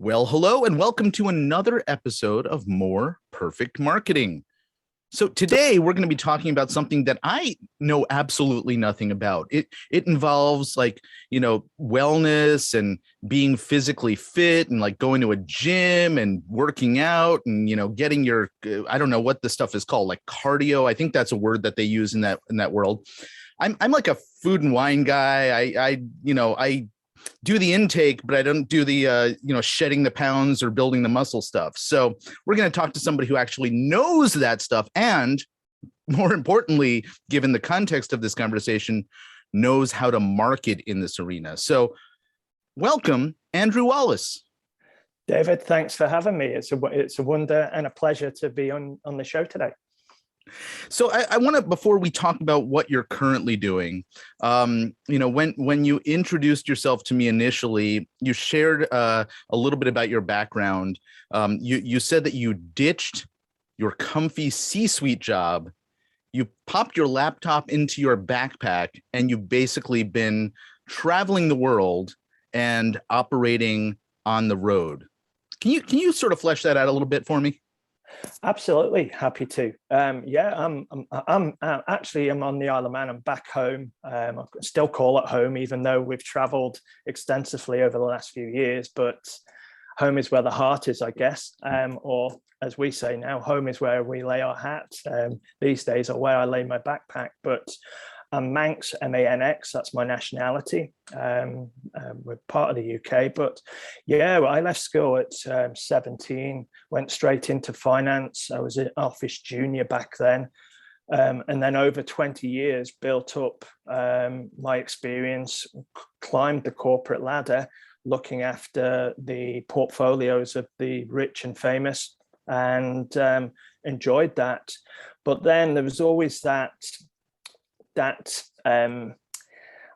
Well, hello, and welcome to another episode of More Perfect Marketing. So today we're going to be talking about something that I know absolutely nothing about. It involves wellness and being physically fit and like going to a gym and working out and, getting your, I don't know what the stuff is called, like cardio. I think that's a word that they use in that world. I'm like a food and wine guy. I do the intake, but I don't do the, shedding the pounds or building the muscle stuff. So we're going to talk to somebody who actually knows that stuff. And more importantly, given the context of this conversation, knows how to market in this arena. So welcome, Andrew Wallis. David, thanks for having me. It's a wonder and a pleasure to be on the show today. So I want to, before we talk about what you're currently doing, when you introduced yourself to me initially, you shared a little bit about your background. You said that you ditched your comfy C-suite job, you popped your laptop into your backpack, and you've basically been traveling the world and operating on the road. Can you sort of flesh that out a little bit for me? Absolutely, happy to. I'm on the Isle of Man. I'm back home. I still call it home, even though we've traveled extensively over the last few years. But home is where the heart is, I guess. Or as we say now, home is where we lay our hat these days, or where I lay my backpack. But I'm Manx, M-A-N-X, that's my nationality. We're part of the UK, but yeah, I left school at 17, went straight into finance. I was an office junior back then. And then over 20 years, built up my experience, climbed the corporate ladder, looking after the portfolios of the rich and famous, and enjoyed that. But then there was always that I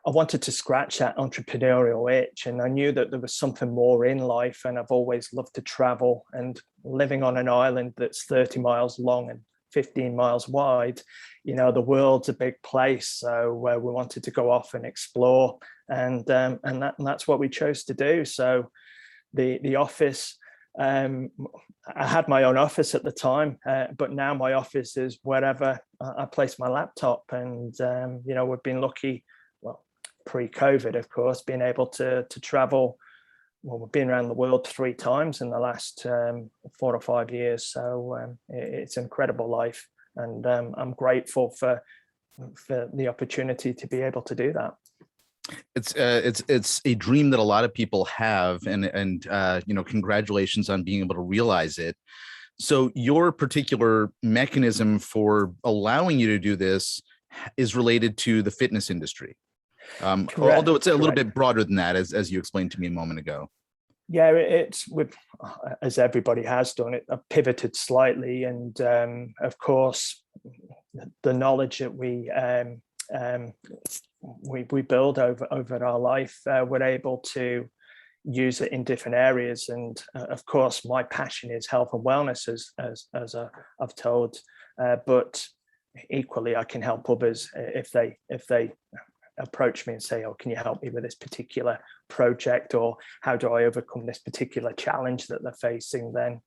wanted to scratch that entrepreneurial itch, and I knew that there was something more in life, and I've always loved to travel, and living on an island that's 30 miles long and 15 miles wide, the world's a big place. So we wanted to go off and explore, and that's what we chose to do. So the office, I had my own office at the time, but now my office is wherever I place my laptop. And, we've been lucky, well, pre-COVID, of course, being able to travel. Well, we've been around the world 3 times in the last 4 or 5 years. So it's an incredible life. And I'm grateful for the opportunity to be able to do that. It's a dream that a lot of people have, and congratulations on being able to realize it. So your particular mechanism for allowing you to do this is related to the fitness industry, although it's a little bit broader than that, as you explained to me a moment ago. Yeah, it's as everybody has done it, I've pivoted slightly, and of course the knowledge that we build over our life, we're able to use it in different areas. And of course, my passion is health and wellness, as I've told, but equally I can help others if they approach me and say, oh, can you help me with this particular project, or how do I overcome this particular challenge that they're facing? Then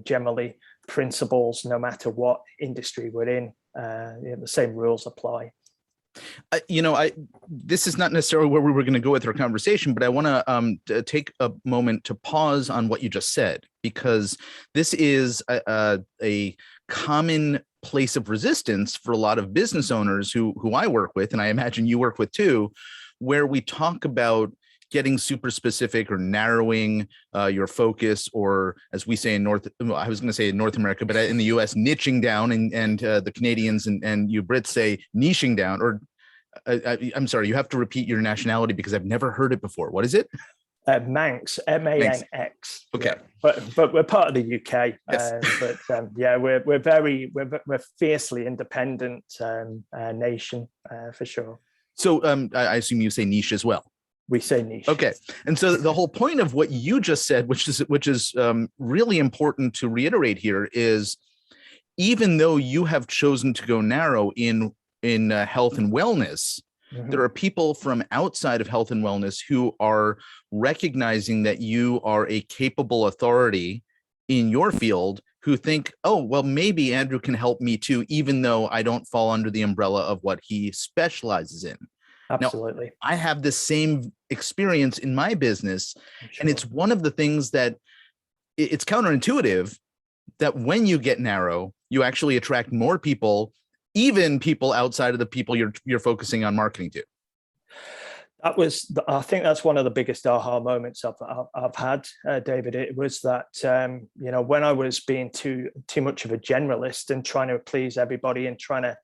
generally principles, no matter what industry we're in, the same rules apply. This is not necessarily where we were going to go with our conversation, but I want to take a moment to pause on what you just said, because this is a common place of resistance for a lot of business owners who I work with, and I imagine you work with too, where we talk about getting super specific or narrowing your focus, or as we say in North America, but in the US, niching down, and the Canadians and you Brits say niching down, or I'm sorry, you have to repeat your nationality because I've never heard it before. What is it? Manx, M-A-N-X. Okay, yeah. But we're part of the UK. Yes. We're fiercely independent nation for sure. So I assume you say niche as well. We say niche. Okay, and so the whole point of what you just said, which is really important to reiterate here, is even though you have chosen to go narrow in health and wellness, there are people from outside of health and wellness who are recognizing that you are a capable authority in your field, who think, oh, well, maybe Andrew can help me too, even though I don't fall under the umbrella of what he specializes in. Absolutely. Now, I have the same experience in my business, and it's one of the things that it's counterintuitive, that when you get narrow, you actually attract more people, even people outside of the people you're focusing on marketing to. I think that's one of the biggest aha moments I've had, David. It was that, when I was being too much of a generalist and trying to please everybody and trying to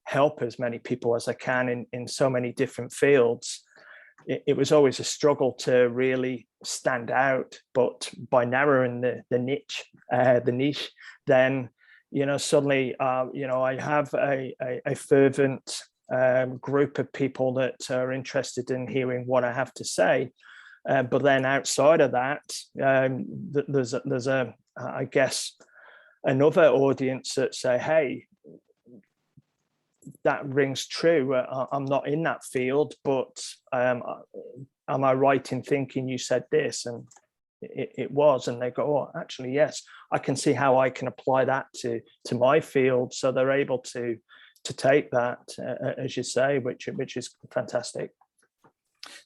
help as many people as I can in so many different fields, it was always a struggle to really stand out. But by narrowing the niche, then, suddenly, I have a fervent group of people that are interested in hearing what I have to say. But then outside of that, there's I guess, another audience that say, hey, that rings true. I'm not in that field, but am I right in thinking you said this? And it was, and they go, oh, actually, yes, I can see how I can apply that to my field. So they're able to take that, as you say, which is fantastic.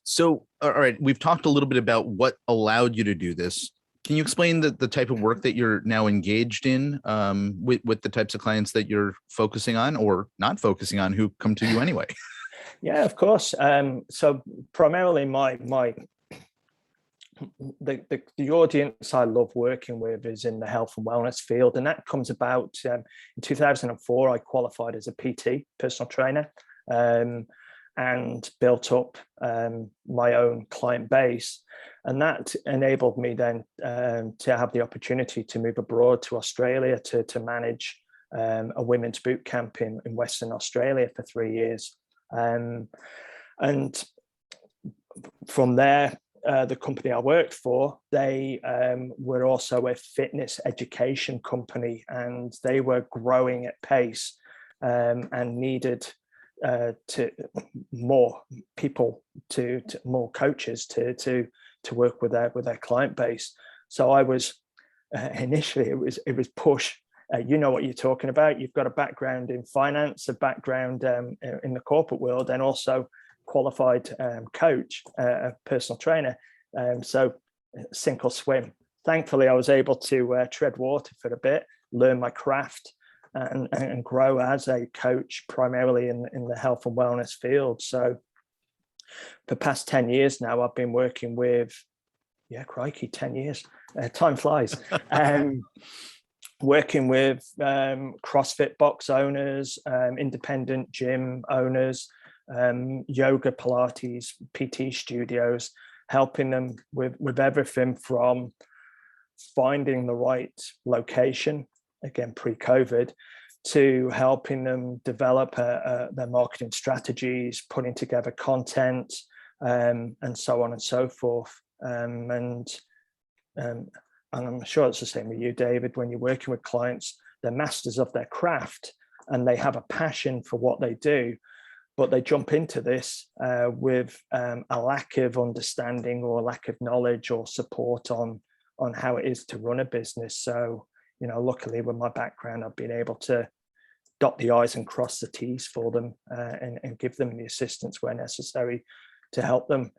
So, all right, we've talked a little bit about what allowed you to do this. Can you explain the type of work that you're now engaged in, with the types of clients that you're focusing on or not focusing on, who come to you anyway? Yeah, of course. So primarily the audience I love working with is in the health and wellness field, and that comes about in 2004. I qualified as a PT, personal trainer, and built up my own client base, and that enabled me then to have the opportunity to move abroad to Australia to manage a women's boot camp in Western Australia for 3 years, and from there. The company I worked for, they were also a fitness education company, and they were growing at pace and needed to more people, to more coaches to work with their client base. So I was initially it was push. You know what you're talking about. You've got a background in finance, a background in the corporate world, and also qualified coach, a personal trainer, so sink or swim. Thankfully, I was able to tread water for a bit, learn my craft, and grow as a coach, primarily in the health and wellness field. So for the past 10 years now, I've been working with, 10 years, time flies, working with CrossFit box owners, independent gym owners, yoga, Pilates, PT studios, helping them with everything from finding the right location, again pre-COVID, to helping them develop their marketing strategies, putting together content, and so on and so forth. And I'm sure it's the same with you, David. When you're working with clients, they're masters of their craft and they have a passion for what they do, but they jump into this with a lack of understanding or lack of knowledge or support on how it is to run a business. So, luckily with my background, I've been able to dot the I's and cross the T's for them, and give them the assistance where necessary to help them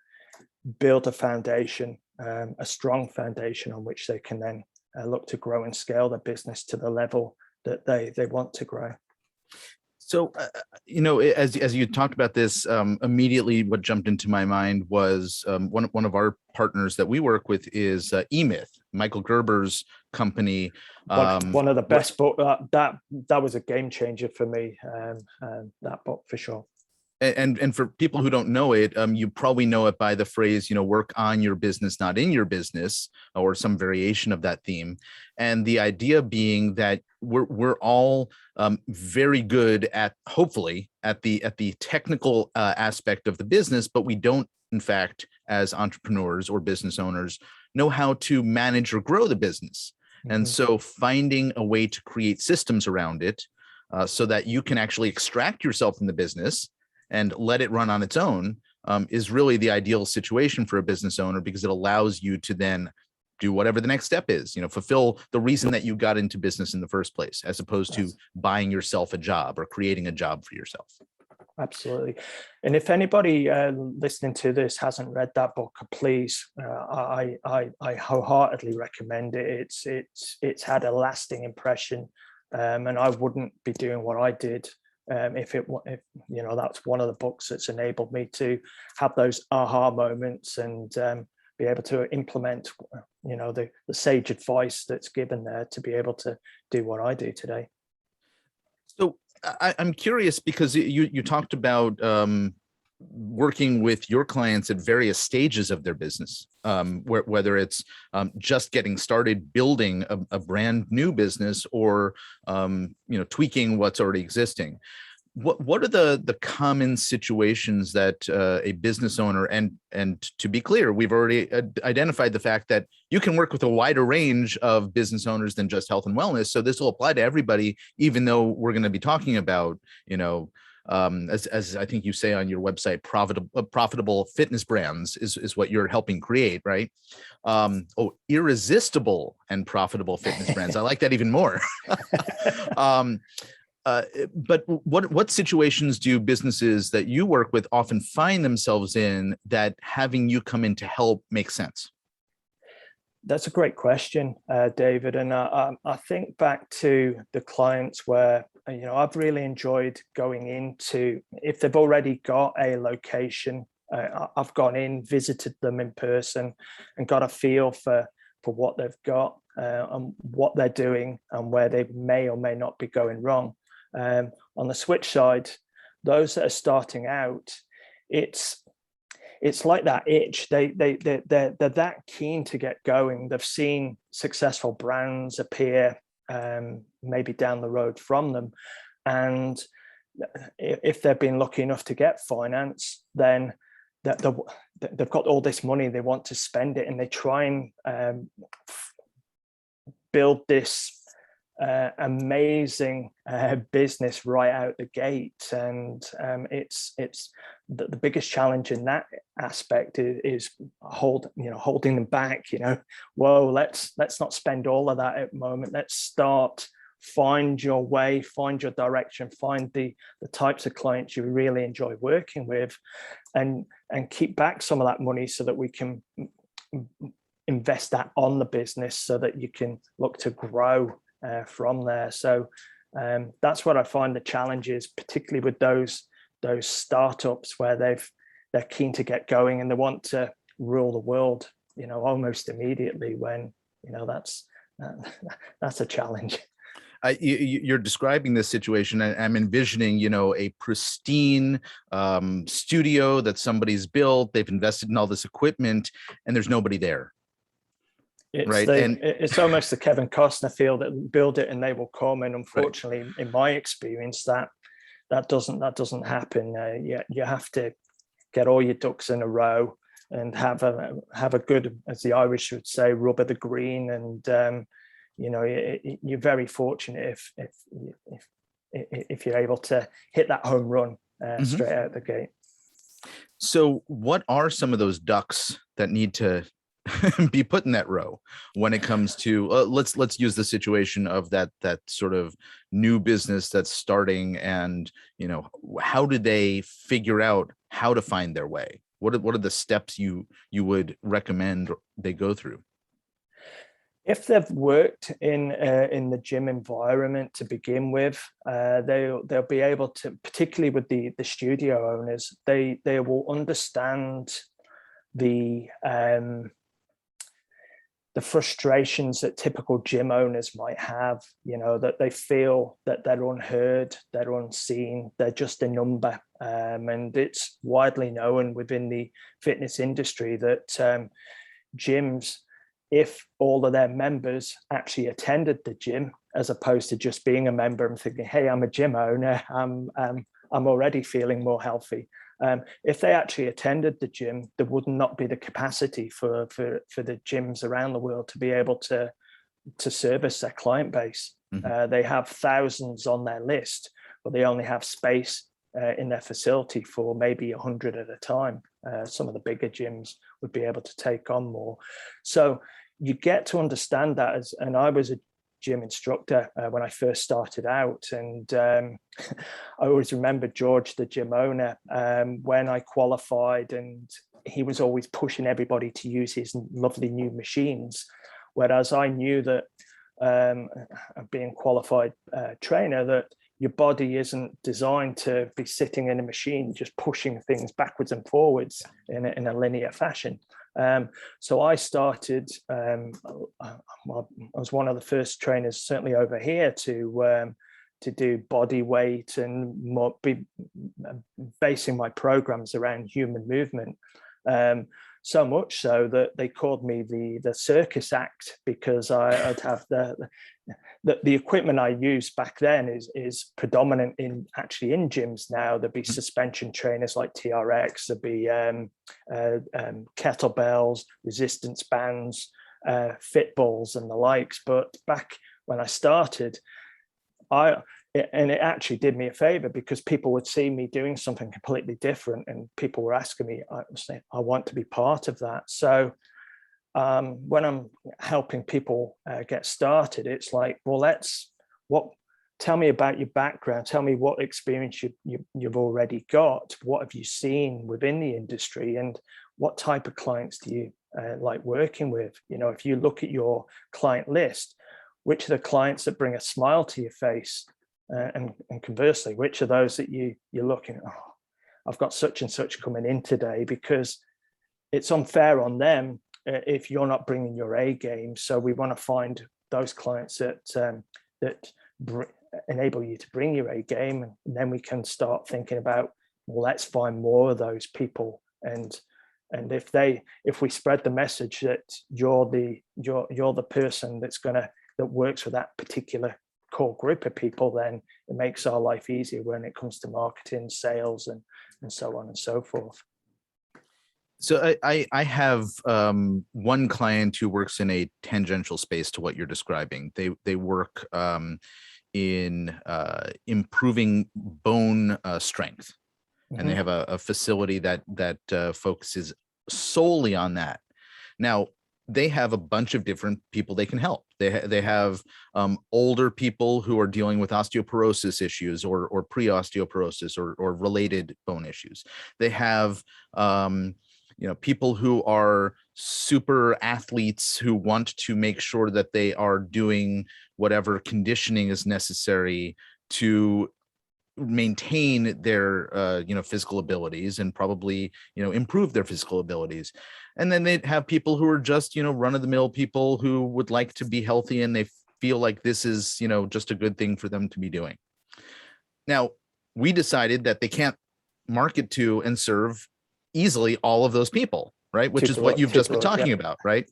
build a foundation, a strong foundation on which they can then look to grow and scale their business to the level that they want to grow. So, as you talked about this, immediately what jumped into my mind was one of our partners that we work with is eMyth, Michael Gerber's company. One of the best book that was a game changer for me. That book for sure. And for people who don't know it, you probably know it by the phrase, work on your business, not in your business, or some variation of that theme. And the idea being that we're all very good at, hopefully, at the technical aspect of the business, but we don't, in fact, as entrepreneurs or business owners, know how to manage or grow the business. Mm-hmm. And so finding a way to create systems around it so that you can actually extract yourself from the business and let it run on its own is really the ideal situation for a business owner, because it allows you to then do whatever the next step is, fulfill the reason that you got into business in the first place, as opposed to buying yourself a job or creating a job for yourself. Absolutely. And if anybody listening to this hasn't read that book, please, I wholeheartedly recommend it. It's had a lasting impression, and I wouldn't be doing what I did if that's one of the books that's enabled me to have those aha moments and be able to implement, the sage advice that's given there to be able to do what I do today. So I'm curious, because you talked about working with your clients at various stages of their business, whether it's just getting started building a brand new business, or tweaking what's already existing. What are the common situations that a business owner, and to be clear, we've already identified the fact that you can work with a wider range of business owners than just health and wellness. So this will apply to everybody, even though we're going to be talking about, as I think you say on your website, profitable fitness brands is what you're helping create, right? Irresistible and profitable fitness brands. I like that even more. But what situations do businesses that you work with often find themselves in that having you come in to help make sense? That's a great question, David. And I think back to the clients where, I've really enjoyed going into, if they've already got a location, I've gone in, visited them in person, and got a feel for what they've got and what they're doing and where they may or may not be going wrong. On the switch side, those that are starting out, it's like that itch. They're that keen to get going. They've seen successful brands appear maybe down the road from them, and if they've been lucky enough to get finance, then they've got all this money, they want to spend it, and they try and build this amazing business right out the gate. And it's the biggest challenge in that aspect is holding them back. Whoa, let's not spend all of that at the moment. Let's start, find your way, find your direction, find the types of clients you really enjoy working with, and keep back some of that money so that we can invest that on the business so that you can look to grow from there. So that's what I find the challenge is, particularly with those startups where they're keen to get going and they want to rule the world, almost immediately, when that's a challenge. You're describing this situation, and I'm envisioning, a pristine studio that somebody's built. They've invested in all this equipment, and there's nobody there. It's almost the Kevin Costner feel that build it and they will come. And unfortunately, in my experience, that doesn't happen. You have to get all your ducks in a row and have a good, as the Irish would say, rub of the green. And you're very fortunate if you're able to hit that home run straight out the gate. So, what are some of those ducks that need to be put in that row when it comes to let's use the situation of that sort of new business that's starting, and how do they figure out how to find their way? What are the steps you would recommend they go through? If they've worked in the gym environment to begin with, they'll be able to, particularly with the studio owners, they will understand the frustrations that typical gym owners might have, that they feel that they're unheard, they're unseen, they're just a number. And it's widely known within the fitness industry that gyms, if all of their members actually attended the gym, as opposed to just being a member and thinking, hey, I'm a gym owner, I'm already feeling more healthy. If they actually attended the gym, there would not be the capacity for the gyms around the world to be able to service their client base. They have thousands on their list, but they only have space in their facility for maybe 100 at a time. Some of the bigger gyms would be able to take on more. So you get to understand that and I was a gym instructor when I first started out, and I always remember George, the gym owner, when I qualified, and he was always pushing everybody to use his lovely new machines, whereas I knew that being qualified trainer, that your body isn't designed to be sitting in a machine just pushing things backwards and forwards in a linear fashion. So I started, I was one of the first trainers, certainly over here, to do body weight and be basing my programs around human movement. So much so that they called me the circus act, because I'd have the equipment I used back then is predominant in gyms now. There'd be suspension trainers like TRX, there'd be kettlebells, resistance bands, fit balls and the likes. But back when I started, it actually did me a favor, because people would see me doing something completely different, and people were asking me, I was saying, I want to be part of that. So when I'm helping people get started, it's like, well, tell me about your background. Tell me what experience you've already got. What have you seen within the industry, and what type of clients do you like working with? You know, if you look at your client list, which are the clients that bring a smile to your face? And conversely, which are those that you're looking at, oh, I've got such and such coming in today, because it's unfair on them if you're not bringing your A game. So we want to find those clients that enable you to bring your A game, and then we can start thinking about, well, let's find more of those people. And if we spread the message that you're the person that works with that particular core group of people, then it makes our life easier when it comes to marketing, sales, and so on and so forth. So I have one client who works in a tangential space to what you're describing. They work in improving bone strength, and they have a facility that focuses solely on that. Now, they have a bunch of different people they can help. They have older people who are dealing with osteoporosis issues or pre-osteoporosis or related bone issues. They have people who are super athletes who want to make sure that they are doing whatever conditioning is necessary to maintain their physical abilities and probably improve their physical abilities. And then they'd have people who are just run-of-the-mill people who would like to be healthy, and they feel like this is just a good thing for them to be doing. Now, we decided that they can't market to and serve easily all of those people, right? Which is what you've just been talking about, right?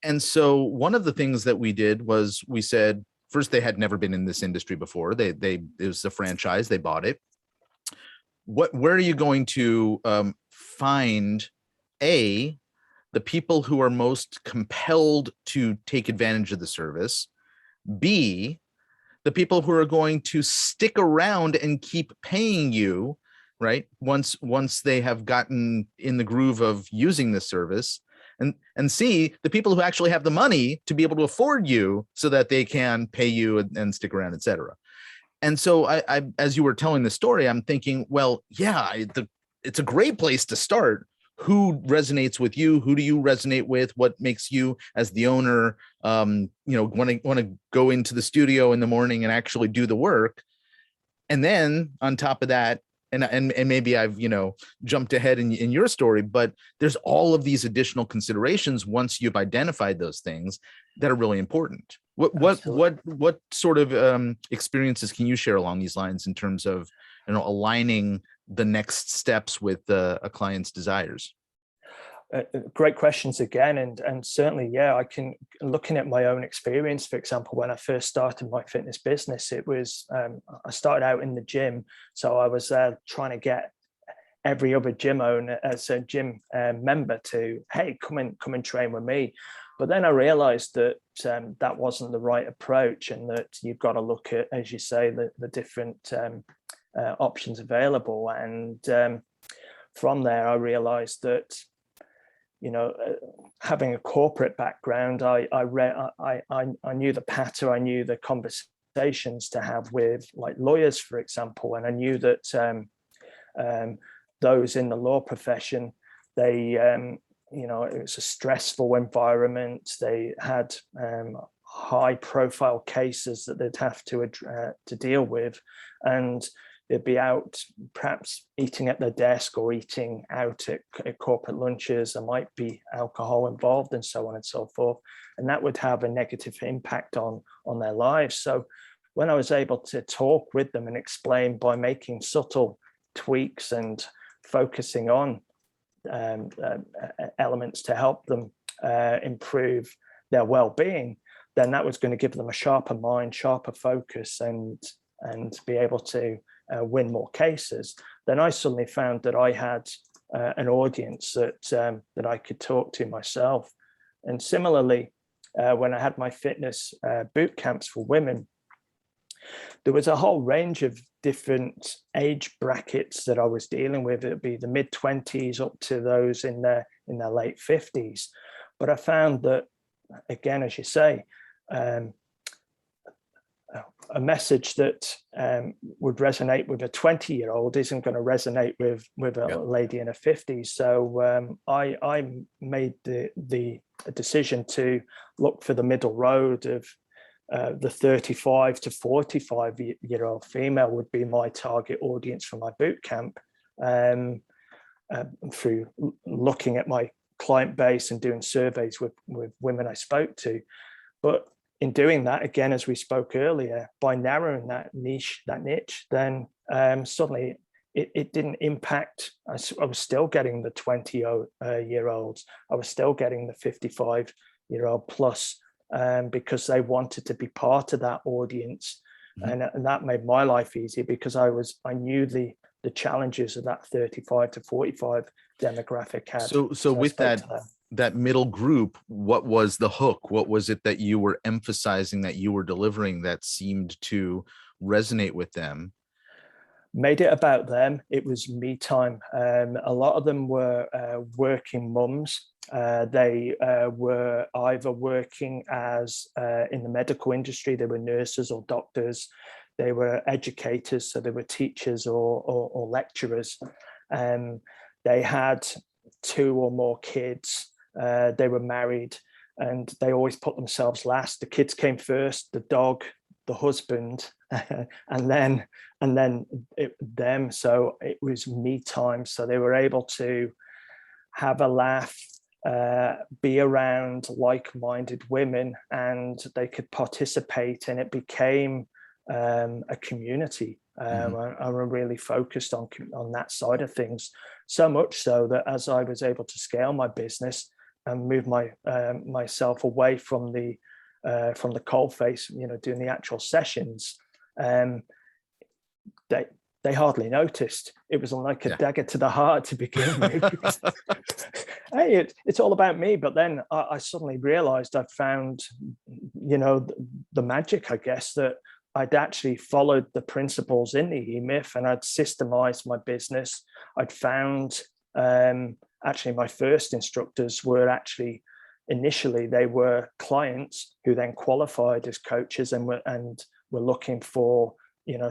And so one of the things that we did was we said, first, they had never been in this industry before. It was a franchise. They bought it. Where are you going to find the people who are most compelled to take advantage of the service? B, the people who are going to stick around and keep paying you, right? Once they have gotten in the groove of using this service. And C, the people who actually have the money to be able to afford you so that they can pay you and stick around, et cetera. And so I as you were telling the story, I'm thinking, well, yeah, it's a great place to start. Who resonates with you? Who do you resonate with? What makes you, as the owner, want to go into the studio in the morning and actually do the work? And then on top of that, and maybe I've jumped ahead in your story, but there's all of these additional considerations once you've identified those things that are really important. What sort of experiences can you share along these lines in terms of aligning the next steps with a client's desires? Great questions again, and certainly, yeah, I can. Looking at my own experience, for example, when I first started my fitness business, it was I started out in the gym, so I was trying to get every other gym owner as a gym member to, hey, come and train with me. But then I realized that that wasn't the right approach, and that you've got to look at, as you say, the different options available. And from there, I realized that, having a corporate background, I knew the patter, I knew the conversations to have with like lawyers, for example, and I knew that those in the law profession, they, it was a stressful environment. They had high profile cases that they'd have to deal with, and they'd be out perhaps eating at their desk or eating out at corporate lunches. There might be alcohol involved and so on and so forth. And that would have a negative impact on their lives. So when I was able to talk with them and explain by making subtle tweaks and focusing on elements to help them improve their well-being, then that was going to give them a sharper mind, sharper focus, and be able to win more cases. Then I suddenly found that I had an audience that I could talk to myself. And similarly, when I had my fitness boot camps for women, there was a whole range of different age brackets that I was dealing with. It'd be the mid-20s up to those in their late 50s. But I found that, again, as you say, a message that would resonate with a 20-year-old isn't going to resonate with a lady in her 50s. So I made the decision to look for the middle road of the 35 to 45-year-old female would be my target audience for my boot camp, through looking at my client base and doing surveys with women I spoke to. But in doing that, again, as we spoke earlier, by narrowing that niche, then suddenly it didn't impact. I was still getting the 20-year-olds. I was still getting the 55-year-old plus, because they wanted to be part of that audience. Mm-hmm. And that made my life easier because I knew the challenges of that 35 to 45 demographic had. So with that middle group, what was the hook? What was it that you were emphasizing, that you were delivering, that seemed to resonate with them? Made it about them. It was me time. A lot of them were working mums. They were either working as in the medical industry, they were nurses or doctors. They were educators, so they were teachers or lecturers. They had 2 or more kids. They were married, and they always put themselves last. The kids came first, the dog, the husband, and then them. So it was me time. So they were able to have a laugh, be around like-minded women, and they could participate, and it became a community. I'm really focused on that side of things, so much so that as I was able to scale my business and move myself away from the coalface, doing the actual sessions, they hardly noticed. It was like a dagger to the heart to begin with. Hey, it's all about me. But then I suddenly realized I'd found, the magic, I guess, that I'd actually followed the principles in the E-Myth, and I'd systemized my business. I'd found actually my first instructors were actually initially they were clients who then qualified as coaches and were looking for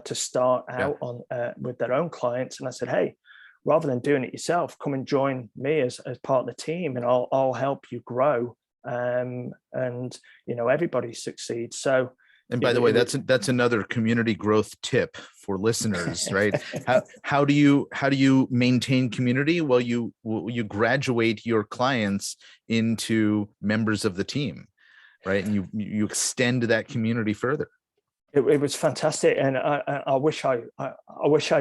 to start out on with their own clients. And I said, hey, rather than doing it yourself, come and join me as part of the team, and I'll help you grow. And everybody succeeds. So. And by the way, that's another community growth tip for listeners, right? How do you maintain community? Well, you graduate your clients into members of the team, right? And you extend that community further. It was fantastic, and I wish I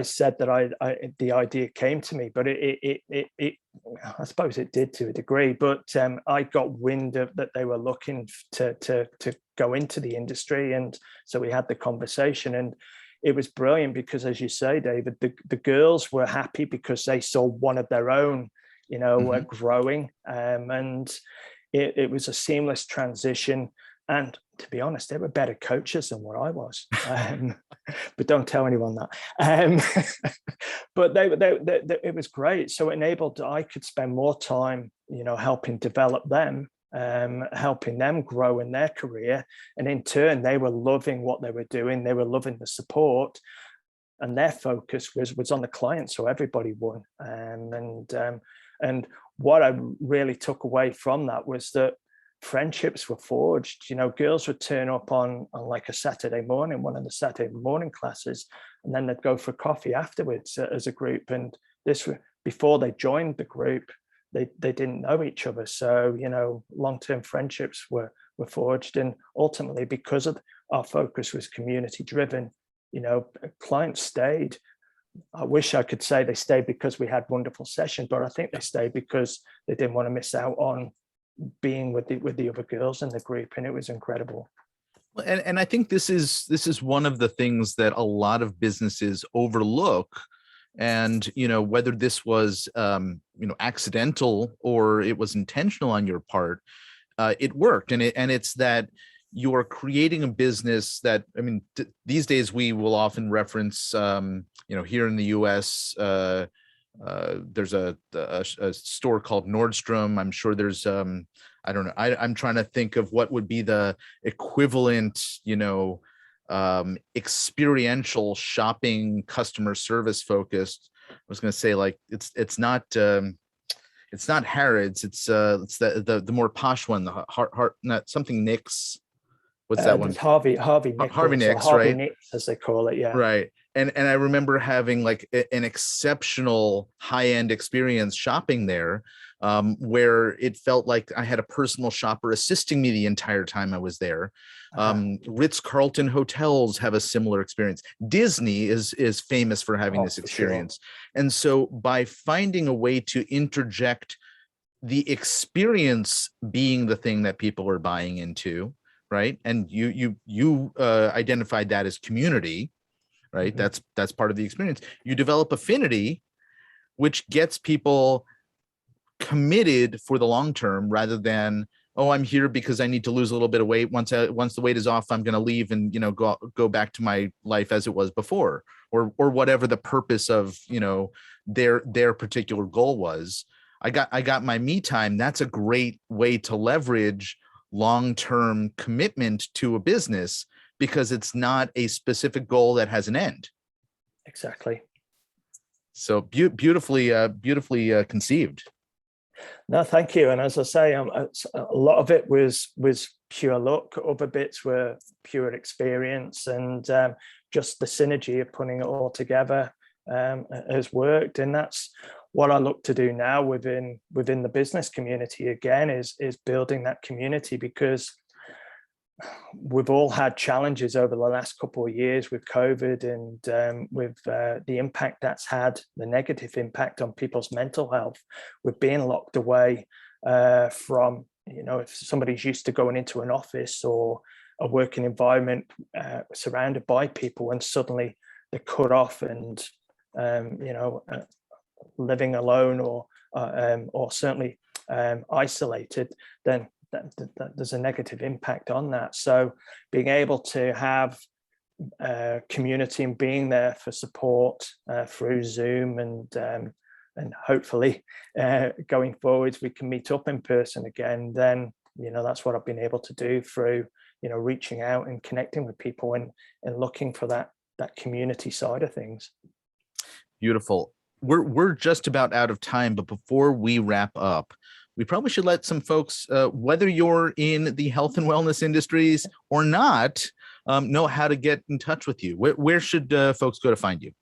said that the idea came to me, but it I suppose it did to a degree. But I got wind of that they were looking to go into the industry, and so we had the conversation, and it was brilliant because, as you say, David, the girls were happy because they saw one of their own, growing, and it was a seamless transition. And to be honest, they were better coaches than what I was. But don't tell anyone that. But it was great. So it enabled, I could spend more time, helping develop them, helping them grow in their career. And in turn, they were loving what they were doing. They were loving the support. And their focus was on the client. So everybody won. And what I really took away from that was that friendships were forged. Girls would turn up on like a Saturday morning, one of the Saturday morning classes, and then they'd go for coffee afterwards as a group. And this, before they joined the group, they didn't know each other. So, long-term friendships were forged. And ultimately, because of our focus was community driven, clients stayed. I wish I could say they stayed because we had wonderful sessions, but I think they stayed because they didn't want to miss out on being with the other girls in the group, and it was incredible. And I think this is one of the things that a lot of businesses overlook. And whether this was accidental or it was intentional on your part, it worked. And it's that you're creating a business that, these days we will often reference, here in the US, there's a store called Nordstrom. I'm sure there's, I don't know. I'm trying to think of what would be the equivalent, experiential shopping, customer service focused. I was going to say, like, it's not Harrods. It's the more posh one, the not something Nicks. What's that one? Harvey Nicks. Harvey Nicks, Harvey right? Nicks, as they call it, yeah. Right. And I remember having like an exceptional high-end experience shopping there, where it felt like I had a personal shopper assisting me the entire time I was there. Ritz-Carlton hotels have a similar experience. Disney is famous for having this experience. Sure. And so by finding a way to interject the experience being the thing that people are buying into, right? And you identified that as community, right? Mm-hmm. That's part of the experience. You develop affinity, which gets people committed for the long term, rather than, oh, I'm here because I need to lose a little bit of weight. Once the weight is off, I'm going to leave and go back to my life as it was before, or whatever the purpose of their particular goal was. I got my me time. That's a great way to leverage long-term commitment to a business, because it's not a specific goal that has an end. Exactly. So beautifully conceived. No, thank you. And as I say, a lot of it was pure luck. Other bits were pure experience, and just the synergy of putting it all together has worked. And that's what I look to do now within the business community. Again, is building that community, because we've all had challenges over the last couple of years with COVID, and with the impact that's had, the negative impact on people's mental health, with being locked away from, if somebody's used to going into an office or a working environment surrounded by people, and suddenly they're cut off and, living alone or certainly isolated, then there's a negative impact on that. So being able to have community and being there for support through Zoom, and hopefully going forwards we can meet up in person again, then that's what I've been able to do through reaching out and connecting with people and looking for that community side of things. Beautiful. We're just about out of time, but before we wrap up, we probably should let some folks, whether you're in the health and wellness industries or not, know how to get in touch with you. Where should folks go to find you?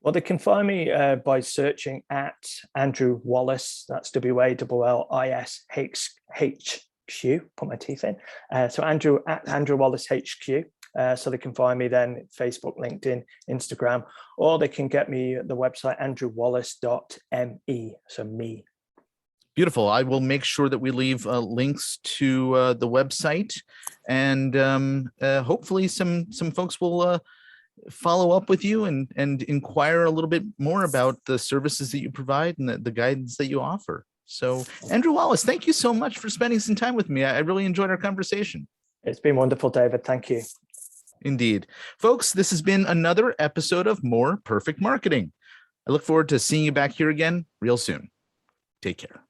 Well, they can find me by searching at Andrew Wallis. That's WALLISHQ. Put my teeth in. So Andrew Wallis HQ. So they can find me then Facebook, LinkedIn, Instagram, or they can get me at the website andrewwallis.me. So me. Beautiful. I will make sure that we leave links to the website, and hopefully some folks will follow up with you and inquire a little bit more about the services that you provide and the guidance that you offer. So, Andrew Wallis, thank you so much for spending some time with me. I really enjoyed our conversation. It's been wonderful, David. Thank you. Indeed. Folks, this has been another episode of More Perfect Marketing. I look forward to seeing you back here again real soon. Take care.